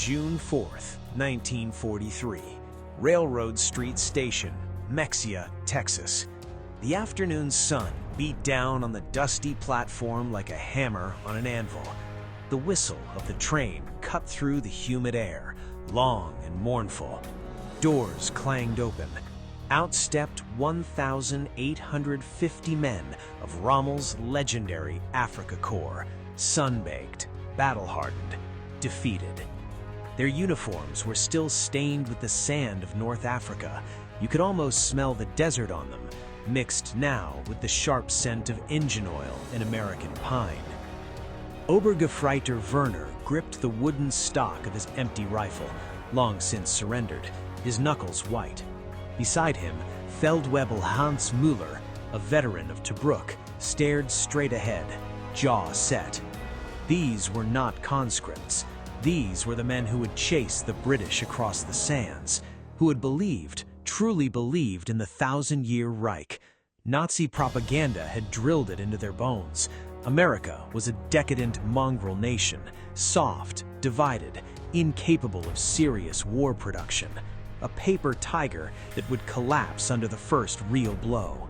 June 4th, 1943, Railroad Street Station, Mexia, Texas. The afternoon sun beat down on the dusty platform like a hammer on an anvil. The whistle of the train cut through the humid air, long and mournful. Doors clanged open. Out stepped 1,850 men of Rommel's legendary Afrika Korps, sun-baked, battle-hardened, defeated. Their uniforms were still stained with the sand of North Africa. You could almost smell the desert on them, mixed now with the sharp scent of engine oil and American pine. Obergefreiter Werner gripped the wooden stock of his empty rifle, long since surrendered, his knuckles white. Beside him, Feldwebel Hans Müller, a veteran of Tobruk, stared straight ahead, jaw set. These were not conscripts. These were the men who had chased the British across the sands, who had believed, truly believed in the 1,000-year Reich. Nazi propaganda had drilled it into their bones. America was a decadent mongrel nation, soft, divided, incapable of serious war production. A paper tiger that would collapse under the first real blow.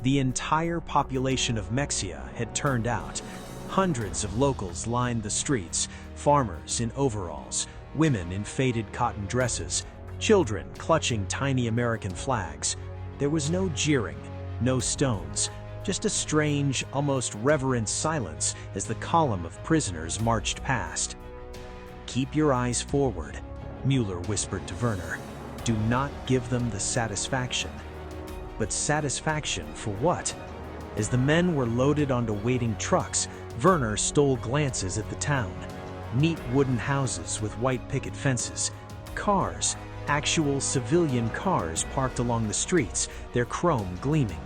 The entire population of Mexia had turned out. Hundreds of locals lined the streets, farmers in overalls, women in faded cotton dresses, children clutching tiny American flags. There was no jeering, no stones, just a strange, almost reverent silence as the column of prisoners marched past. "Keep your eyes forward," Müller whispered to Werner. "Do not give them the satisfaction." But satisfaction for what? As the men were loaded onto waiting trucks, Werner stole glances at the town. Neat wooden houses with white picket fences. Cars, actual civilian cars parked along the streets, their chrome gleaming.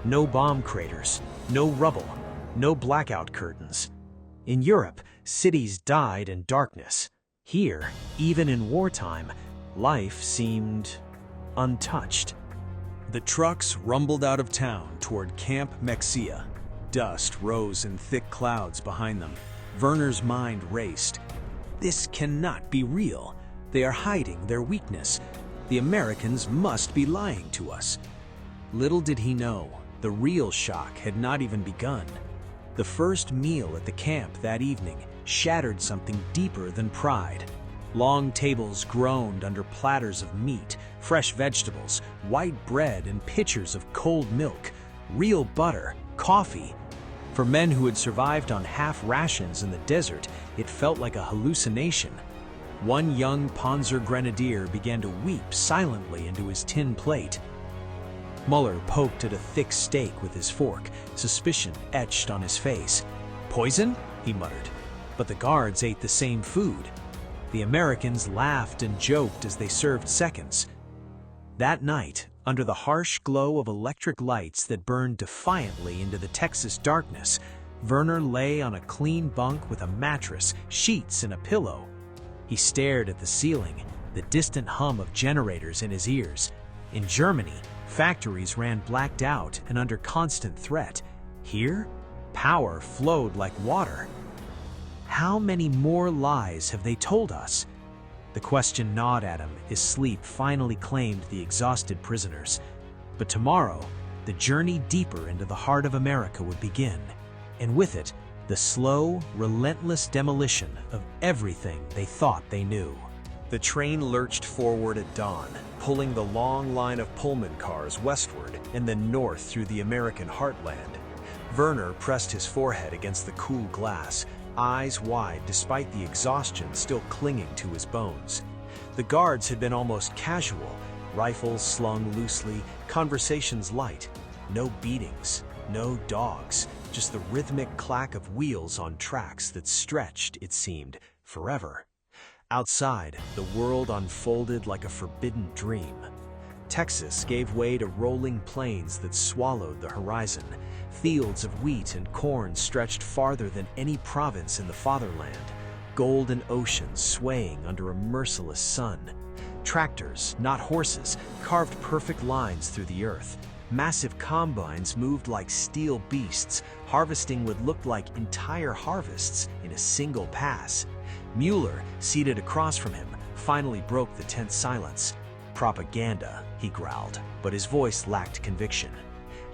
No bomb craters, no rubble, no blackout curtains. In Europe, cities died in darkness. Here, even in wartime, life seemed untouched. The trucks rumbled out of town toward Camp Mexia. Dust rose in thick clouds behind them. Werner's mind raced. This cannot be real. They are hiding their weakness. The Americans must be lying to us. Little did he know, the real shock had not even begun. The first meal at the camp that evening shattered something deeper than pride. Long tables groaned under platters of meat, fresh vegetables, white bread, and pitchers of cold milk, real butter, coffee. For men who had survived on half rations in the desert, it felt like a hallucination. One young Panzer grenadier began to weep silently into his tin plate. Müller poked at a thick steak with his fork, suspicion etched on his face. "Poison?" he muttered. But the guards ate the same food. The Americans laughed and joked as they served seconds. That night, under the harsh glow of electric lights that burned defiantly into the Texas darkness, Werner lay on a clean bunk with a mattress, sheets, and a pillow. He stared at the ceiling, the distant hum of generators in his ears. In Germany, factories ran blacked out and under constant threat. Here, power flowed like water. How many more lies have they told us? The question gnawed at him as sleep finally claimed the exhausted prisoners. But tomorrow, the journey deeper into the heart of America would begin, and with it, the slow, relentless demolition of everything they thought they knew. The train lurched forward at dawn, pulling the long line of Pullman cars westward and then north through the American heartland. Werner pressed his forehead against the cool glass, eyes wide despite the exhaustion still clinging to his bones. The guards had been almost casual, rifles slung loosely, conversations light. No beatings, no dogs, just the rhythmic clack of wheels on tracks that stretched, it seemed, forever. Outside, the world unfolded like a forbidden dream. Texas gave way to rolling plains that swallowed the horizon. Fields of wheat and corn stretched farther than any province in the fatherland. Golden oceans swaying under a merciless sun. Tractors, not horses, carved perfect lines through the earth. Massive combines moved like steel beasts, harvesting what looked like entire harvests in a single pass. Mueller, seated across from him, finally broke the tense silence. "Propaganda," he growled, but his voice lacked conviction.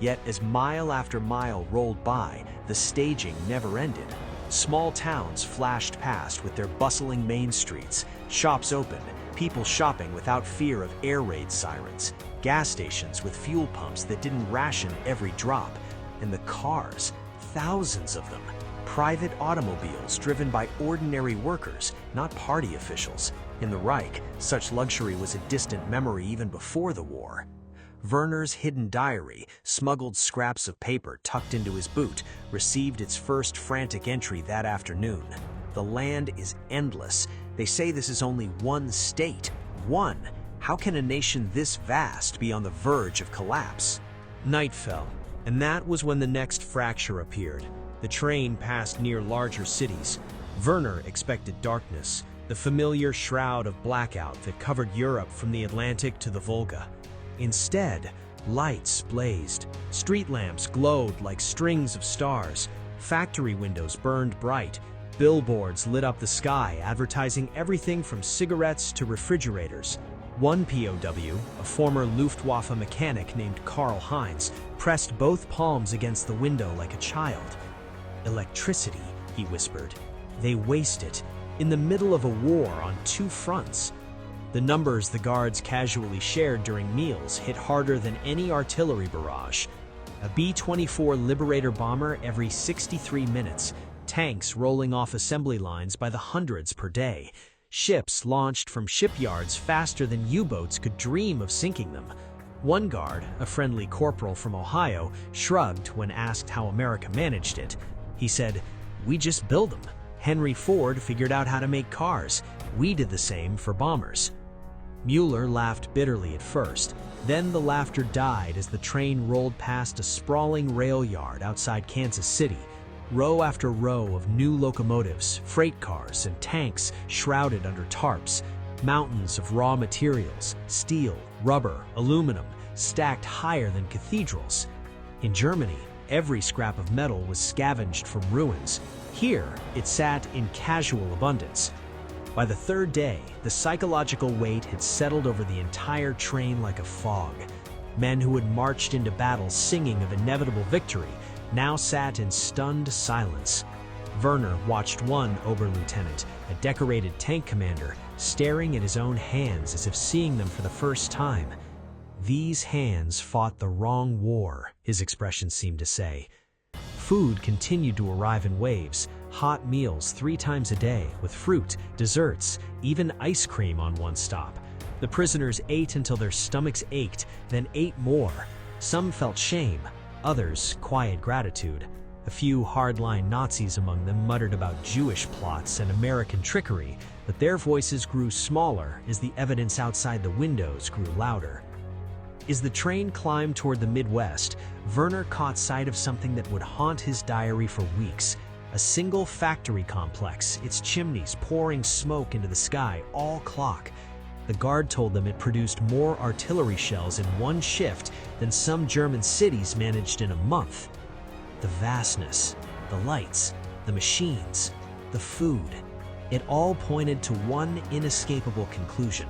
Yet as mile after mile rolled by, the staging never ended. Small towns flashed past with their bustling main streets, shops open, people shopping without fear of air raid sirens, gas stations with fuel pumps that didn't ration every drop, and the cars, thousands of them, private automobiles driven by ordinary workers, not party officials. In the Reich, such luxury was a distant memory even before the war. Werner's hidden diary, smuggled scraps of paper tucked into his boot, received its first frantic entry that afternoon. The land is endless. They say this is only one state. One. How can a nation this vast be on the verge of collapse? Night fell, and that was when the next fracture appeared. The train passed near larger cities. Werner expected darkness, the familiar shroud of blackout that covered Europe from the Atlantic to the Volga. Instead, lights blazed. Street lamps glowed like strings of stars. Factory windows burned bright. Billboards lit up the sky, advertising everything from cigarettes to refrigerators. One POW, a former Luftwaffe mechanic named Karl Heinz, pressed both palms against the window like a child. "Electricity," he whispered. "They waste it, in the middle of a war on two fronts." The numbers the guards casually shared during meals hit harder than any artillery barrage. A B-24 Liberator bomber every 63 minutes, tanks rolling off assembly lines by the hundreds per day, ships launched from shipyards faster than U-boats could dream of sinking them. One guard, a friendly corporal from Ohio, shrugged when asked how America managed it. He said, "We just build them. Henry Ford figured out how to make cars. We did the same for bombers." Mueller laughed bitterly at first. Then the laughter died as the train rolled past a sprawling rail yard outside Kansas City. Row after row of new locomotives, freight cars, and tanks shrouded under tarps. Mountains of raw materials, steel, rubber, aluminum, stacked higher than cathedrals. In Germany, every scrap of metal was scavenged from ruins. Here, it sat in casual abundance. By the third day, the psychological weight had settled over the entire train like a fog. Men who had marched into battle singing of inevitable victory now sat in stunned silence. Werner watched one Oberlieutenant, a decorated tank commander, staring at his own hands as if seeing them for the first time. "These hands fought the wrong war," his expression seemed to say. Food continued to arrive in waves, hot meals 3 times a day, with fruit, desserts, even ice cream on one stop. The prisoners ate until their stomachs ached, then ate more. Some felt shame, others quiet gratitude. A few hardline Nazis among them muttered about Jewish plots and American trickery, but their voices grew smaller as the evidence outside the windows grew louder. As the train climbed toward the Midwest, Werner caught sight of something that would haunt his diary for weeks. A single factory complex, its chimneys pouring smoke into the sky all clock. The guard told them it produced more artillery shells in one shift than some German cities managed in a month. The vastness, the lights, the machines, the food, it all pointed to one inescapable conclusion.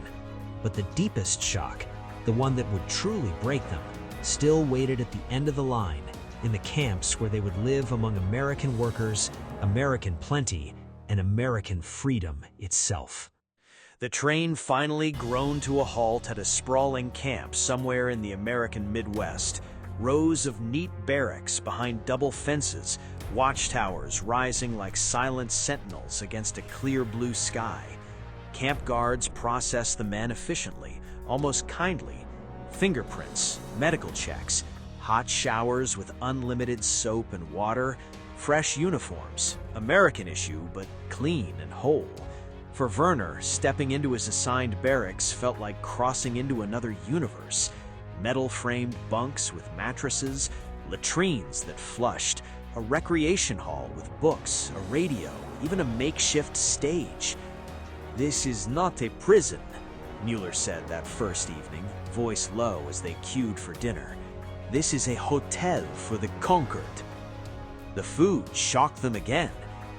But the deepest shock, the one that would truly break them, still waited at the end of the line, in the camps where they would live among American workers, American plenty, and American freedom itself. The train finally groaned to a halt at a sprawling camp somewhere in the American Midwest. Rows of neat barracks behind double fences, watchtowers rising like silent sentinels against a clear blue sky. Camp guards processed the men efficiently, almost kindly. Fingerprints, medical checks, hot showers with unlimited soap and water, fresh uniforms, American issue, but clean and whole. For Werner, stepping into his assigned barracks felt like crossing into another universe. Metal-framed bunks with mattresses, latrines that flushed, a recreation hall with books, a radio, even a makeshift stage. "This is not a prison," Mueller said that first evening, voice low as they queued for dinner. "This is a hotel for the conquered." The food shocked them again.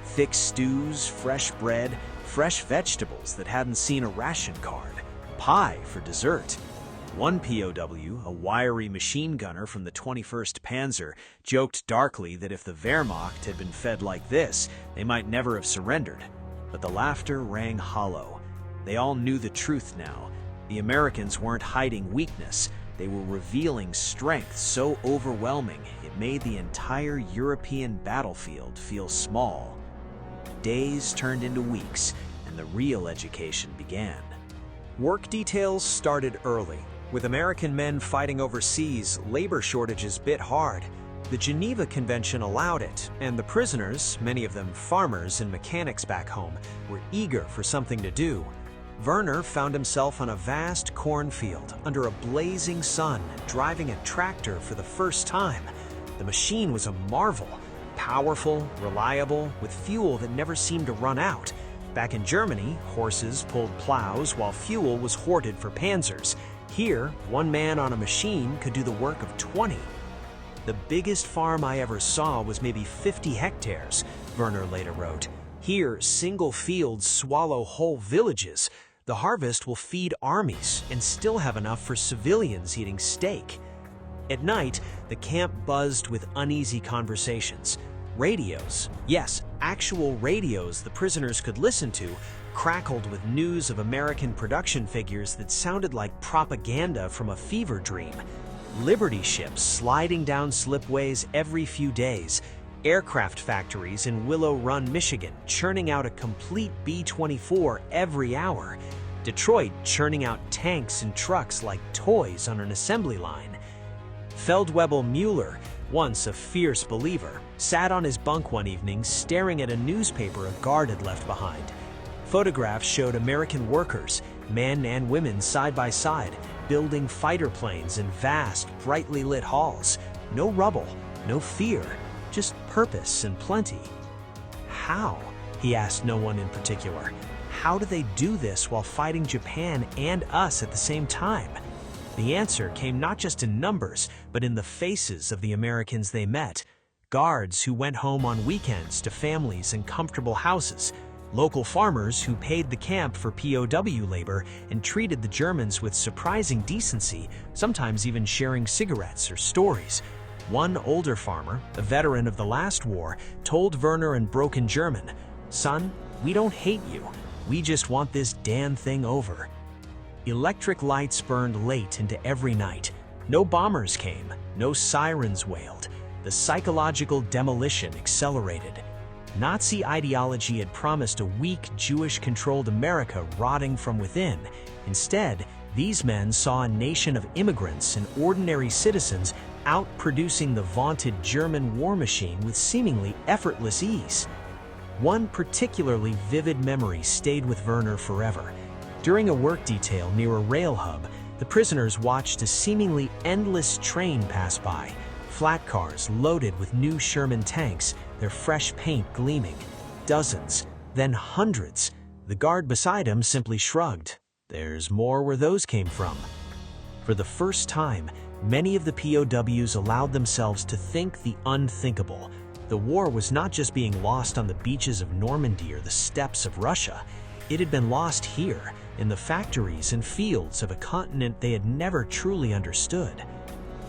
Thick stews, fresh bread, fresh vegetables that hadn't seen a ration card, pie for dessert. One POW, a wiry machine gunner from the 21st Panzer, joked darkly that if the Wehrmacht had been fed like this, they might never have surrendered. But the laughter rang hollow. They all knew the truth now. The Americans weren't hiding weakness. They were revealing strength so overwhelming it made the entire European battlefield feel small. Days turned into weeks, and the real education began. Work details started early. With American men fighting overseas, labor shortages bit hard. The Geneva Convention allowed it, and the prisoners, many of them farmers and mechanics back home, were eager for something to do. Werner found himself on a vast cornfield under a blazing sun, driving a tractor for the first time. The machine was a marvel, powerful, reliable, with fuel that never seemed to run out. Back in Germany, horses pulled plows while fuel was hoarded for panzers. Here, one man on a machine could do the work of 20. The biggest farm I ever saw was maybe 50 hectares, Werner later wrote. Here, single fields swallow whole villages. The harvest will feed armies and still have enough for civilians eating steak. At night, the camp buzzed with uneasy conversations. Radios, yes, actual radios the prisoners could listen to, crackled with news of American production figures that sounded like propaganda from a fever dream. Liberty ships sliding down slipways every few days, aircraft factories in Willow Run, Michigan churning out a complete B-24 every hour, Detroit churning out tanks and trucks like toys on an assembly line. Feldwebel Mueller, once a fierce believer, sat on his bunk one evening staring at a newspaper a guard had left behind. Photographs showed American workers, men and women side by side, building fighter planes in vast, brightly lit halls. No rubble, no fear, just purpose and plenty. How? He asked no one in particular. How do they do this while fighting Japan and us at the same time? The answer came not just in numbers, but in the faces of the Americans they met. Guards who went home on weekends to families and comfortable houses. Local farmers who paid the camp for POW labor and treated the Germans with surprising decency, sometimes even sharing cigarettes or stories. One older farmer, a veteran of the last war, told Werner in broken German, "Son, we don't hate you. We just want this damn thing over." Electric lights burned late into every night. No bombers came, no sirens wailed. The psychological demolition accelerated. Nazi ideology had promised a weak, Jewish-controlled America rotting from within. Instead, these men saw a nation of immigrants and ordinary citizens outproducing the vaunted German war machine with seemingly effortless ease. One particularly vivid memory stayed with Werner forever. During a work detail near a rail hub, the prisoners watched a seemingly endless train pass by, flat cars loaded with new Sherman tanks, their fresh paint gleaming. Dozens, then hundreds. The guard beside him simply shrugged. There's more where those came from. For the first time, many of the POWs allowed themselves to think the unthinkable. The war was not just being lost on the beaches of Normandy or the steppes of Russia. It had been lost here, in the factories and fields of a continent they had never truly understood.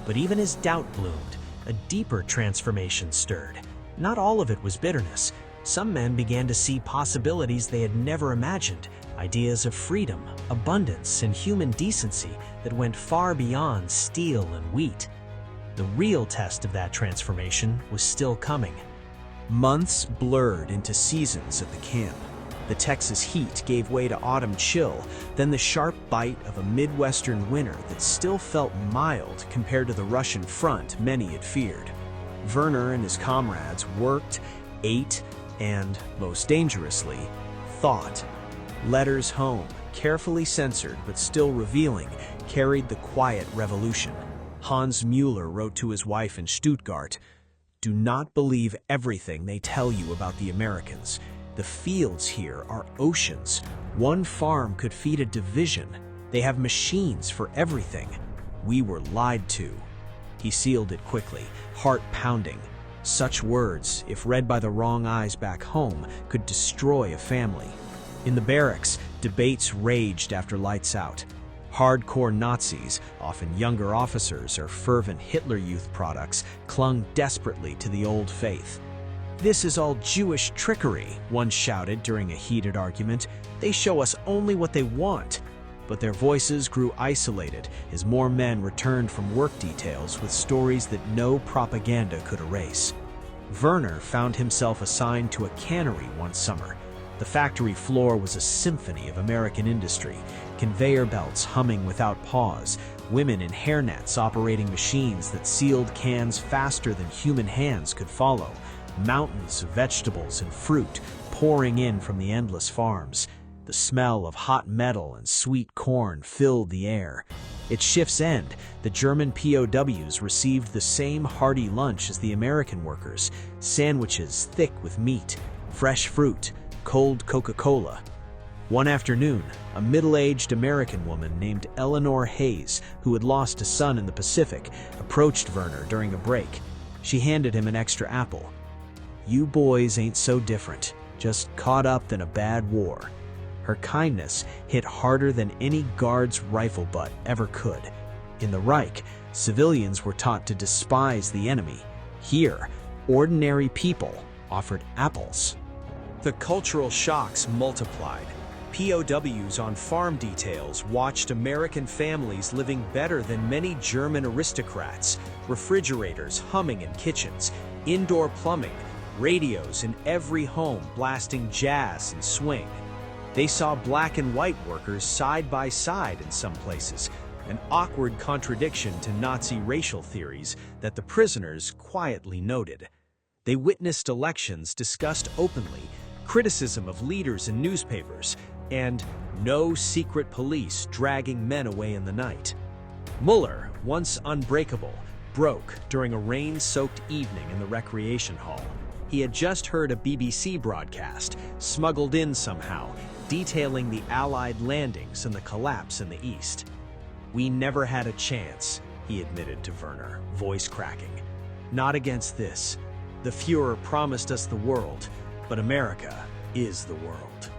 But even as doubt bloomed, a deeper transformation stirred. Not all of it was bitterness. Some men began to see possibilities they had never imagined, ideas of freedom, abundance, and human decency that went far beyond steel and wheat. The real test of that transformation was still coming. Months blurred into seasons at the camp. The Texas heat gave way to autumn chill, then the sharp bite of a Midwestern winter that still felt mild compared to the Russian front many had feared. Werner and his comrades worked, ate, and, most dangerously, thought. Letters home, carefully censored but still revealing, carried the quiet revolution. Hans Mueller wrote to his wife in Stuttgart, "Do not believe everything they tell you about the Americans. The fields here are oceans. One farm could feed a division. They have machines for everything. We were lied to." He sealed it quickly, heart pounding. Such words, if read by the wrong eyes back home, could destroy a family. In the barracks, debates raged after lights out. Hardcore Nazis, often younger officers or fervent Hitler Youth products, clung desperately to the old faith. "This is all Jewish trickery," one shouted during a heated argument. "They show us only what they want." But their voices grew isolated as more men returned from work details with stories that no propaganda could erase. Werner found himself assigned to a cannery one summer. The factory floor was a symphony of American industry, conveyor belts humming without pause, women in hairnets operating machines that sealed cans faster than human hands could follow, mountains of vegetables and fruit pouring in from the endless farms. The smell of hot metal and sweet corn filled the air. At shift's end, the German POWs received the same hearty lunch as the American workers, sandwiches thick with meat, fresh fruit, cold Coca-Cola. One afternoon, a middle-aged American woman named Eleanor Hayes, who had lost a son in the Pacific, approached Werner during a break. She handed him an extra apple. "You boys ain't so different, just caught up in a bad war." Her kindness hit harder than any guard's rifle butt ever could. In the Reich, civilians were taught to despise the enemy. Here, ordinary people offered apples. The cultural shocks multiplied. POWs on farm details watched American families living better than many German aristocrats, refrigerators humming in kitchens, indoor plumbing, radios in every home blasting jazz and swing. They saw black and white workers side by side in some places, an awkward contradiction to Nazi racial theories that the prisoners quietly noted. They witnessed elections discussed openly, criticism of leaders in newspapers, and no secret police dragging men away in the night. Muller, once unbreakable, broke during a rain-soaked evening in the recreation hall. He had just heard a BBC broadcast, smuggled in somehow, detailing the Allied landings and the collapse in the East. "We never had a chance," he admitted to Werner, voice cracking. "Not against this. The Fuhrer promised us the world, but America is the world."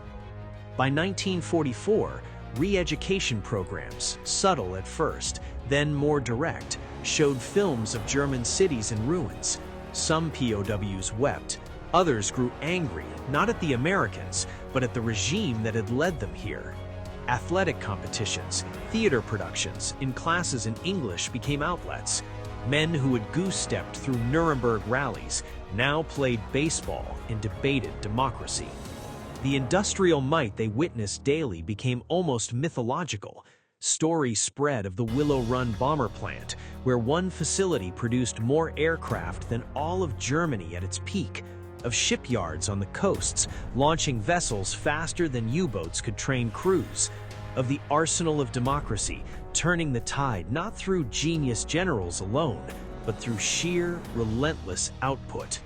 By 1944, re-education programs, subtle at first, then more direct, showed films of German cities in ruins. Some POWs wept, others grew angry, not at the Americans, but at the regime that had led them here. Athletic competitions, theater productions, in classes in English became outlets. Men who had goose-stepped through Nuremberg rallies now played baseball and debated democracy. The industrial might they witnessed daily became almost mythological. Stories spread of the Willow Run bomber plant, where one facility produced more aircraft than all of Germany at its peak, of shipyards on the coasts, launching vessels faster than U-boats could train crews, of the arsenal of democracy, turning the tide not through genius generals alone, but through sheer, relentless output.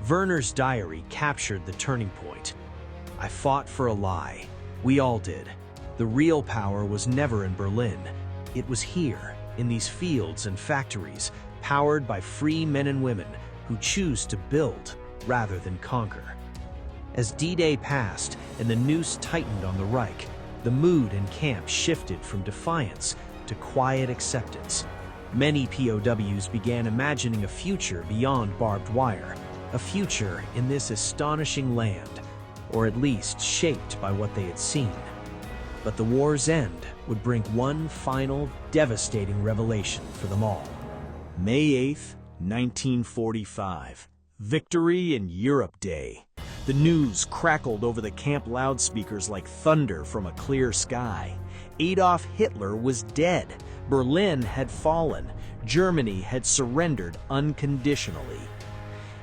Werner's diary captured the turning point. "I fought for a lie. We all did. The real power was never in Berlin. It was here, in these fields and factories, powered by free men and women who choose to build rather than conquer." As D-Day passed and the noose tightened on the Reich, the mood in camp shifted from defiance to quiet acceptance. Many POWs began imagining a future beyond barbed wire, a future in this astonishing land, or at least shaped by what they had seen. But the war's end would bring one final, devastating revelation for them all. May 8th, 1945. Victory in Europe Day. The news crackled over the camp loudspeakers like thunder from a clear sky. Adolf Hitler was dead. Berlin had fallen. Germany had surrendered unconditionally.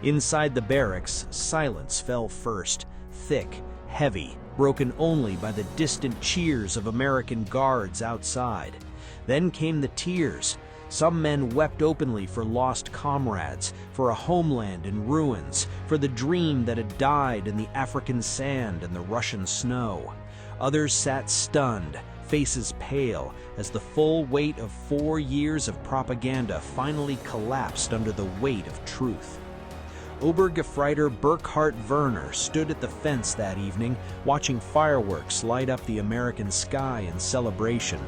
Inside the barracks, silence fell first, thick, heavy, broken only by the distant cheers of American guards outside. Then came the tears. Some men wept openly for lost comrades, for a homeland in ruins, for the dream that had died in the African sand and the Russian snow. Others sat stunned, faces pale, as the full weight of 4 years of propaganda finally collapsed under the weight of truth. Obergefreiter Burkhard Werner stood at the fence that evening, watching fireworks light up the American sky in celebration.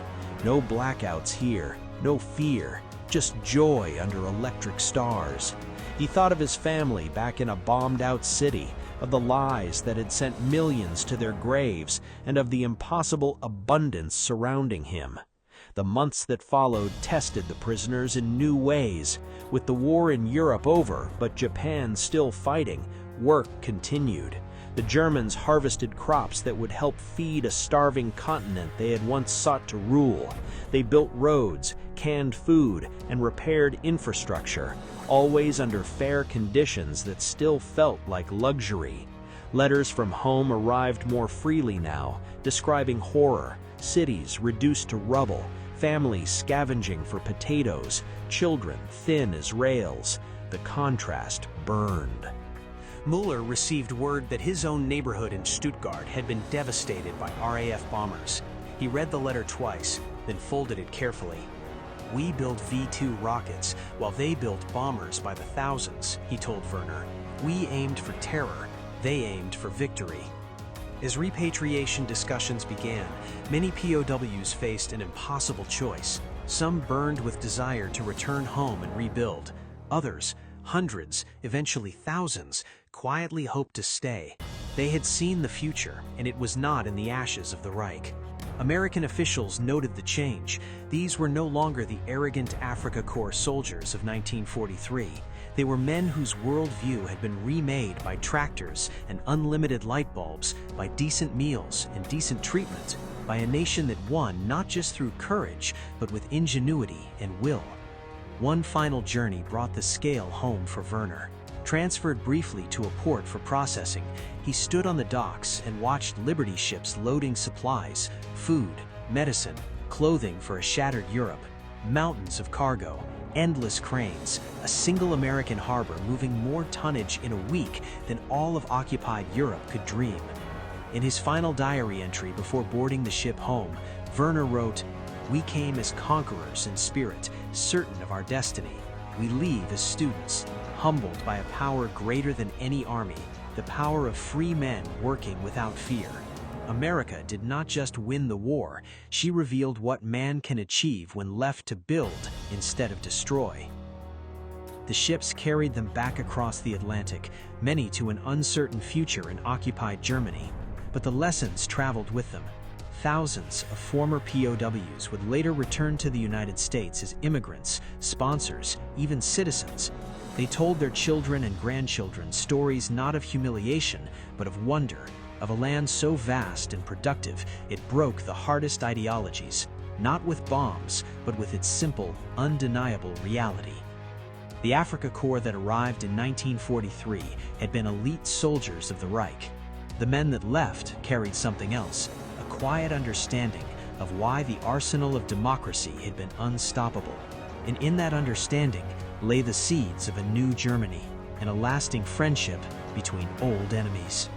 No blackouts here, no fear, just joy under electric stars. He thought of his family back in a bombed-out city, of the lies that had sent millions to their graves, and of the impossible abundance surrounding him. The months that followed tested the prisoners in new ways. With the war in Europe over, but Japan still fighting, work continued. The Germans harvested crops that would help feed a starving continent they had once sought to rule. They built roads, canned food, and repaired infrastructure, always under fair conditions that still felt like luxury. Letters from home arrived more freely now, describing horror, cities reduced to rubble, families scavenging for potatoes, children thin as rails. The contrast burned. Mueller received word that his own neighborhood in Stuttgart had been devastated by RAF bombers. He read the letter twice, then folded it carefully. "We built V-2 rockets, while they built bombers by the thousands," he told Werner. "We aimed for terror, they aimed for victory." As repatriation discussions began, many POWs faced an impossible choice. Some burned with desire to return home and rebuild. Others, hundreds, eventually thousands, quietly hoped to stay. They had seen the future, and it was not in the ashes of the Reich. American officials noted the change. These were no longer the arrogant Afrika Korps soldiers of 1943. They were men whose worldview had been remade by tractors and unlimited light bulbs, by decent meals and decent treatment, by a nation that won not just through courage, but with ingenuity and will. One final journey brought the scale home for Werner. Transferred briefly to a port for processing, he stood on the docks and watched Liberty ships loading supplies, food, medicine, clothing for a shattered Europe, mountains of cargo, endless cranes, a single American harbor moving more tonnage in a week than all of occupied Europe could dream. In his final diary entry before boarding the ship home, Werner wrote, "We came as conquerors in spirit, certain of our destiny. We leave as students, humbled by a power greater than any army, the power of free men working without fear. America did not just win the war, she revealed what man can achieve when left to build instead of destroy." The ships carried them back across the Atlantic, many to an uncertain future in occupied Germany. But the lessons traveled with them. Thousands of former POWs would later return to the United States as immigrants, sponsors, even citizens. They told their children and grandchildren stories not of humiliation, but of wonder, of a land so vast and productive it broke the hardest ideologies, not with bombs, but with its simple, undeniable reality. The Afrika Korps that arrived in 1943 had been elite soldiers of the Reich. The men that left carried something else, a quiet understanding of why the arsenal of democracy had been unstoppable. And in that understanding lay the seeds of a new Germany and a lasting friendship between old enemies.